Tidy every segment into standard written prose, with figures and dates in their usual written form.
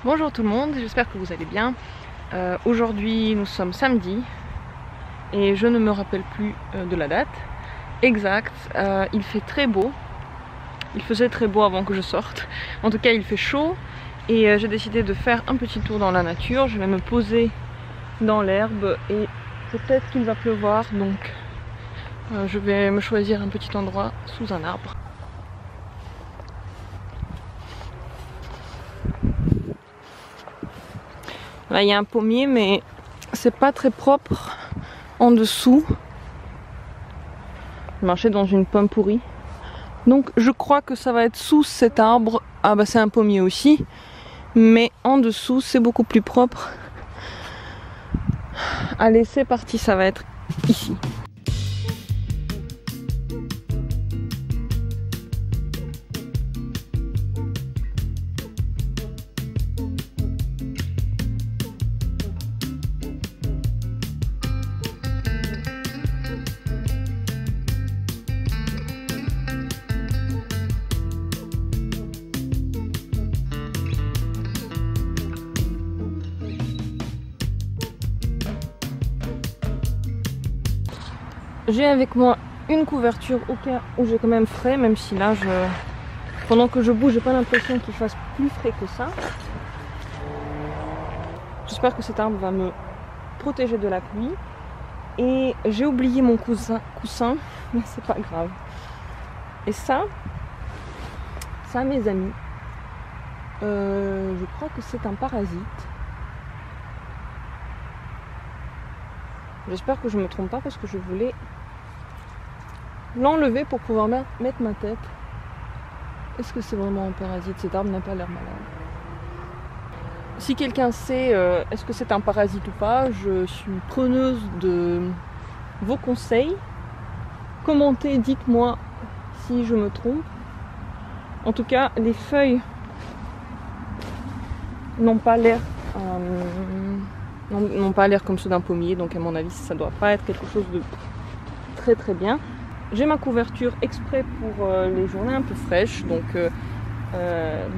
Bonjour tout le monde, j'espère que vous allez bien. Aujourd'hui nous sommes samedi et je ne me rappelle plus de la date exacte. Il fait très beau, il faisait très beau avant que je sorte. En tout cas il fait chaud et j'ai décidé de faire un petit tour dans la nature. Je vais me poser dans l'herbe et peut-être qu'il va pleuvoir, donc je vais me choisir un petit endroit sous un arbre. Là il y a un pommier mais c'est pas très propre en dessous. Je marchais dans une pomme pourrie. Donc je crois que ça va être sous cet arbre. Ah bah c'est un pommier aussi. Mais en dessous c'est beaucoup plus propre. Allez c'est parti, ça va être ici. J'ai avec moi une couverture au cas où j'ai quand même frais, même si là, pendant que je bouge, j'ai pas l'impression qu'il fasse plus frais que ça. J'espère que cet arbre va me protéger de la pluie. Et j'ai oublié mon coussin, mais c'est pas grave. Et ça mes amis, je crois que c'est un parasite. J'espère que je me trompe pas parce que je voulais l'enlever pour pouvoir mettre ma tête. Est-ce que c'est vraiment un parasite? Cet arbre n'a pas l'air malade. Si quelqu'un sait est-ce que c'est un parasite ou pas, je suis preneuse de vos conseils. Commentez, dites-moi si je me trompe. En tout cas, les feuilles n'ont pas l'air comme ceux d'un pommier, donc à mon avis ça doit pas être quelque chose de très très bien. J'ai ma couverture exprès pour les journées un peu fraîches, donc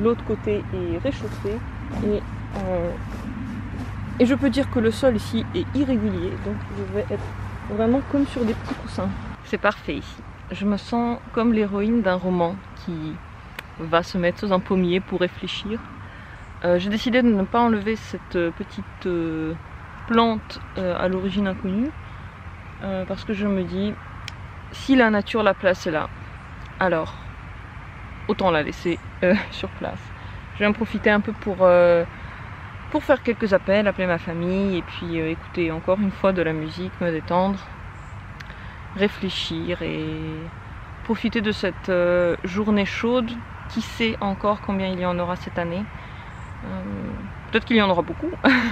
l'autre côté est réchauffé et je peux dire que le sol ici est irrégulier, donc je vais être vraiment comme sur des petits coussins. C'est parfait ici. Je me sens comme l'héroïne d'un roman qui va se mettre sous un pommier pour réfléchir. J'ai décidé de ne pas enlever cette petite plante à l'origine inconnue parce que je me dis, si la nature la place est là, alors autant la laisser sur place. Je vais en profiter un peu pour faire quelques appels, appeler ma famille et puis écouter encore une fois de la musique, me détendre, réfléchir et profiter de cette journée chaude. Qui sait encore combien il y en aura cette année. Peut-être qu'il y en aura beaucoup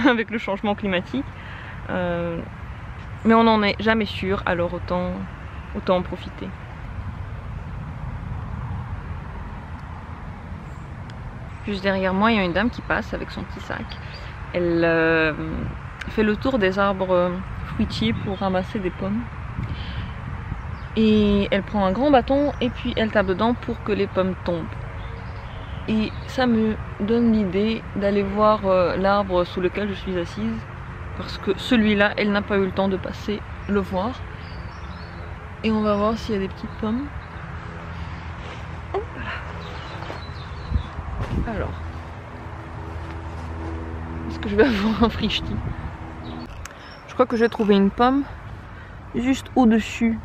avec le changement climatique. Mais on n'en est jamais sûr, alors autant en profiter. Juste derrière moi, il y a une dame qui passe avec son petit sac. Elle fait le tour des arbres fruitiers pour ramasser des pommes. Et elle prend un grand bâton et puis elle tape dedans pour que les pommes tombent. Et ça me donne l'idée d'aller voir l'arbre sous lequel je suis assise. Parce que celui-là, elle n'a pas eu le temps de passer le voir. Et on va voir s'il y a des petites pommes. Alors, est-ce que je vais avoir un frichti? Je crois que j'ai trouvé une pomme juste au-dessus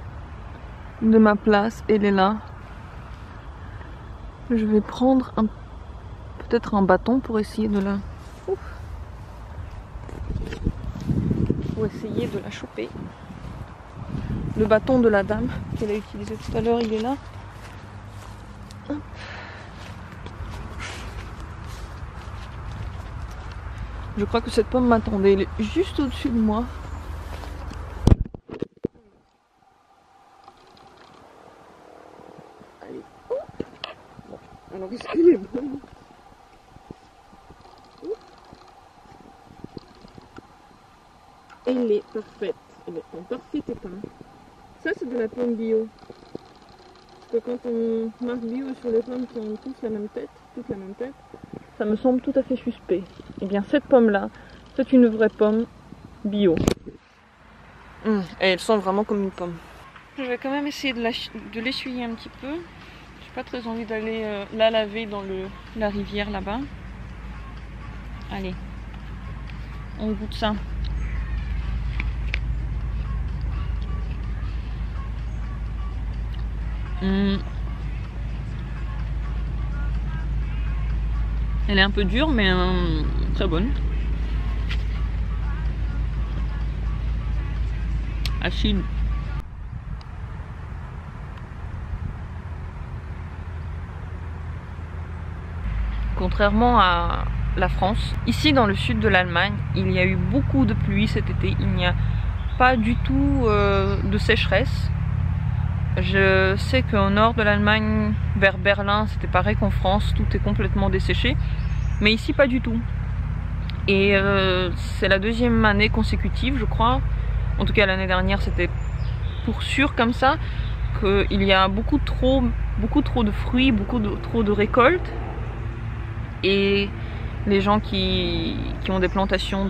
de ma place. Elle est là. Je vais prendre peut-être un bâton pour essayer de la... Pour essayer de la choper. Le bâton de la dame qu'elle a utilisé tout à l'heure, il est là. Je crois que cette pomme m'attendait. Elle est juste au-dessus de moi. Allez. Bon. Alors est-ce qu'elle est bonne? Elle est parfaite. Elle est en parfait état. Ça c'est de la pomme bio. Parce que quand on marque bio sur les pommes, on a tous la même tête, toute la même tête. ça me semble tout à fait suspect. Et bien cette pomme là, c'est une vraie pomme bio. Et elle sent vraiment comme une pomme. Je vais quand même essayer de l'essuyer un petit peu. J'ai pas très envie d'aller la laver dans la rivière là-bas. Allez, on goûte ça. Elle est un peu dure mais très bonne. Achille. Contrairement à la France, ici dans le sud de l'Allemagne, il y a eu beaucoup de pluie cet été. Il n'y a pas du tout de sécheresse. Je sais qu'au nord de l'Allemagne, vers Berlin, c'était pareil qu'en France, tout est complètement desséché. Mais ici, pas du tout. Et c'est la deuxième année consécutive, je crois. En tout cas, l'année dernière, c'était pour sûr comme ça, qu'il y a beaucoup trop de fruits, trop de récoltes. Et les gens qui ont des plantations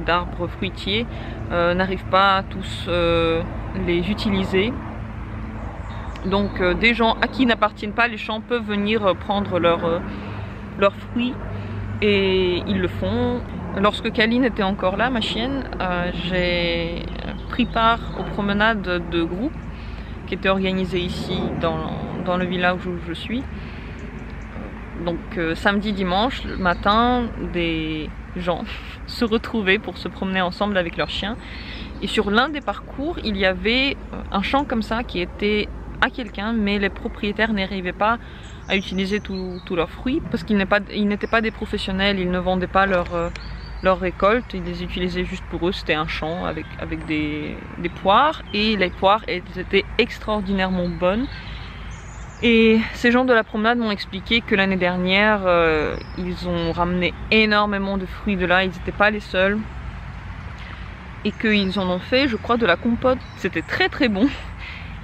d'arbres fruitiers n'arrivent pas à tous les utiliser. Donc des gens à qui n'appartiennent pas les champs peuvent venir prendre leurs fruits et ils le font. Lorsque Kaline était encore là, ma chienne, j'ai pris part aux promenades de groupe qui étaient organisées ici dans le village où je suis. Donc samedi, dimanche, le matin, des gens se retrouvaient pour se promener ensemble avec leurs chiens. Et sur l'un des parcours, il y avait un champ comme ça qui était à quelqu'un, mais les propriétaires n'arrivaient pas à utiliser tous leurs fruits parce qu'ils n'étaient pas des professionnels, ils ne vendaient pas leurs récoltes, ils les utilisaient juste pour eux. C'était un champ avec des poires et les poires étaient extraordinairement bonnes. Et ces gens de la promenade m'ont expliqué que l'année dernière, ils ont ramené énormément de fruits de là, ils n'étaient pas les seuls. Et qu'ils en ont fait, je crois, de la compote. C'était très très bon.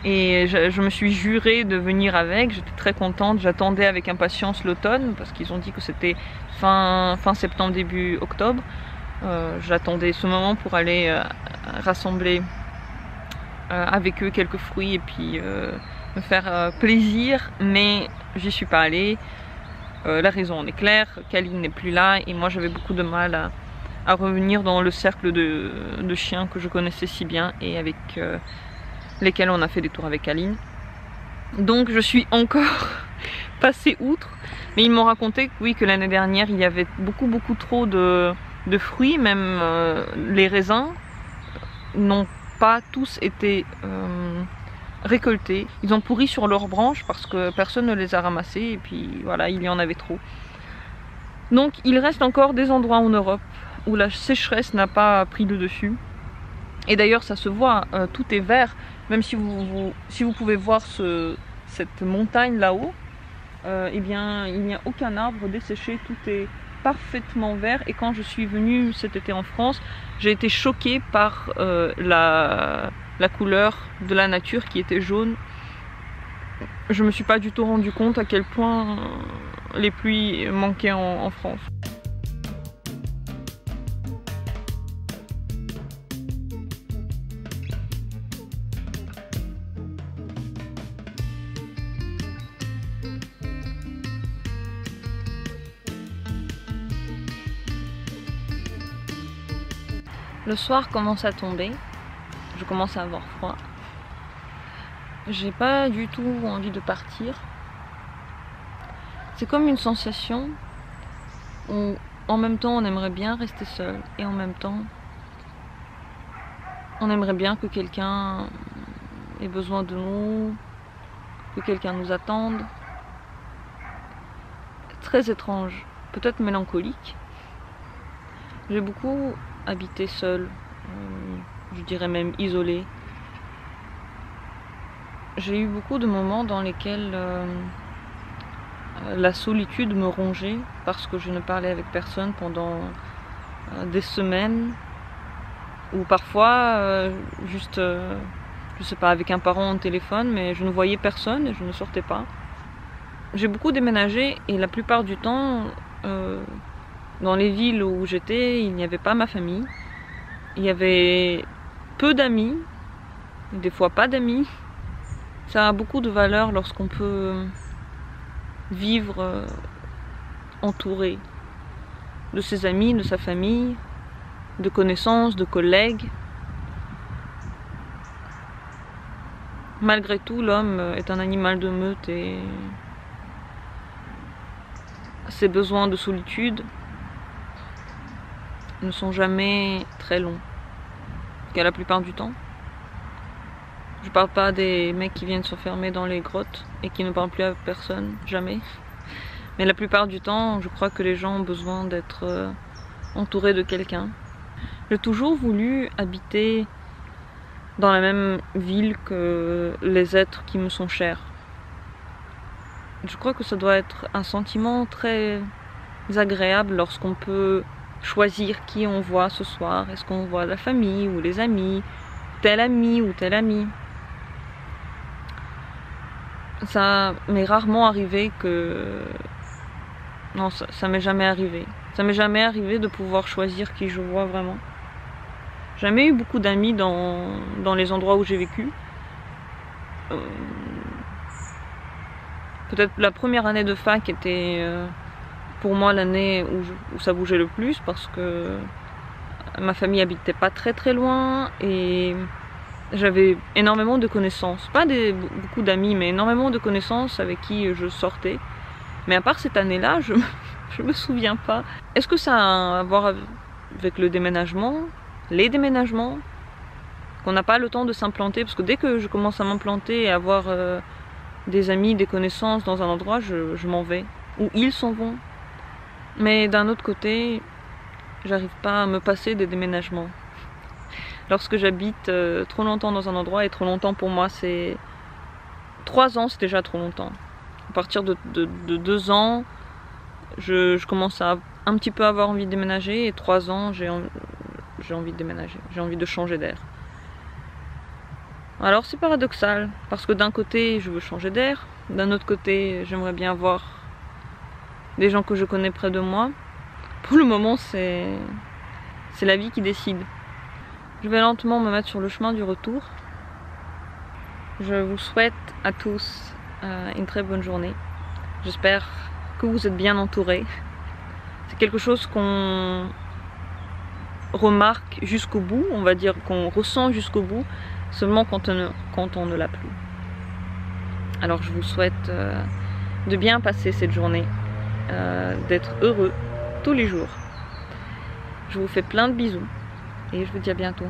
Et je me suis jurée de venir avec, j'étais très contente, j'attendais avec impatience l'automne parce qu'ils ont dit que c'était fin septembre, début octobre. J'attendais ce moment pour aller rassembler avec eux quelques fruits et puis me faire plaisir, mais j'y suis pas allée. La raison en est claire, Kaline n'est plus là et moi j'avais beaucoup de mal à revenir dans le cercle de chiens que je connaissais si bien et avec lesquels on a fait des tours avec Kaline. Donc je suis encore passée outre, mais ils m'ont raconté que oui, que l'année dernière il y avait beaucoup trop de fruits, même les raisins n'ont pas tous été récoltés. Ils ont pourri sur leurs branches parce que personne ne les a ramassés et puis voilà, il y en avait trop. Donc il reste encore des endroits en Europe où la sécheresse n'a pas pris le dessus. Et d'ailleurs ça se voit, tout est vert, même si vous pouvez voir cette montagne là-haut, eh bien il n'y a aucun arbre desséché, tout est parfaitement vert. Et quand je suis venue cet été en France, j'ai été choquée par la couleur de la nature qui était jaune. Je me suis pas du tout rendu compte à quel point les pluies manquaient en France. Le soir commence à tomber, je commence à avoir froid. J'ai pas du tout envie de partir. C'est comme une sensation où en même temps on aimerait bien rester seul et en même temps on aimerait bien que quelqu'un ait besoin de nous, que quelqu'un nous attende. Très étrange, peut-être mélancolique. J'ai beaucoup habité seule, je dirais même isolée. J'ai eu beaucoup de moments dans lesquels la solitude me rongeait parce que je ne parlais avec personne pendant des semaines, ou parfois juste, je sais pas, avec un parent au téléphone, mais je ne voyais personne et je ne sortais pas. J'ai beaucoup déménagé et la plupart du temps Dans les villes où j'étais, il n'y avait pas ma famille. Il y avait peu d'amis, des fois pas d'amis. Ça a beaucoup de valeur lorsqu'on peut vivre entouré de ses amis, de sa famille, de connaissances, de collègues. Malgré tout, l'homme est un animal de meute et ses besoins de solitude ne sont jamais très longs, qu'à la plupart du temps. Je parle pas des mecs qui viennent s'enfermer dans les grottes et qui ne parlent plus à personne, jamais. Mais la plupart du temps, je crois que les gens ont besoin d'être entourés de quelqu'un. J'ai toujours voulu habiter dans la même ville que les êtres qui me sont chers. Je crois que ça doit être un sentiment très agréable lorsqu'on peut choisir qui on voit ce soir. Est-ce qu'on voit la famille ou les amis, tel ami ou tel ami. Ça m'est rarement arrivé que... Non, ça m'est jamais arrivé. Ça m'est jamais arrivé de pouvoir choisir qui je vois vraiment. J'ai jamais eu beaucoup d'amis dans les endroits où j'ai vécu. Peut-être la première année de fac était pour moi l'année où ça bougeait le plus parce que ma famille habitait pas très loin et j'avais énormément de connaissances. Pas beaucoup d'amis, mais énormément de connaissances avec qui je sortais. Mais à part cette année-là, je me souviens pas. Est-ce que ça a à voir avec le déménagement? Les déménagements? Qu'on n'a pas le temps de s'implanter? Parce que dès que je commence à m'implanter et avoir des amis, des connaissances dans un endroit, je m'en vais. Ou ils s'en vont. Mais d'un autre côté, j'arrive pas à me passer des déménagements. Lorsque j'habite trop longtemps dans un endroit, et trop longtemps pour moi c'est... 3 ans c'est déjà trop longtemps. À partir de 2 ans, je commence à un petit peu avoir envie de déménager, et 3 ans j'ai envie de déménager, j'ai envie de changer d'air. Alors c'est paradoxal, parce que d'un côté je veux changer d'air, d'un autre côté j'aimerais bien avoir des gens que je connais près de moi. Pour le moment c'est la vie qui décide. Je vais lentement me mettre sur le chemin du retour. Je vous souhaite à tous une très bonne journée. J'espère que vous êtes bien entourés. C'est quelque chose qu'on remarque jusqu'au bout, on va dire qu'on ressent jusqu'au bout, seulement quand on ne l'a plus. Alors je vous souhaite de bien passer cette journée, d'être heureux tous les jours. Je vous fais plein de bisous et je vous dis à bientôt.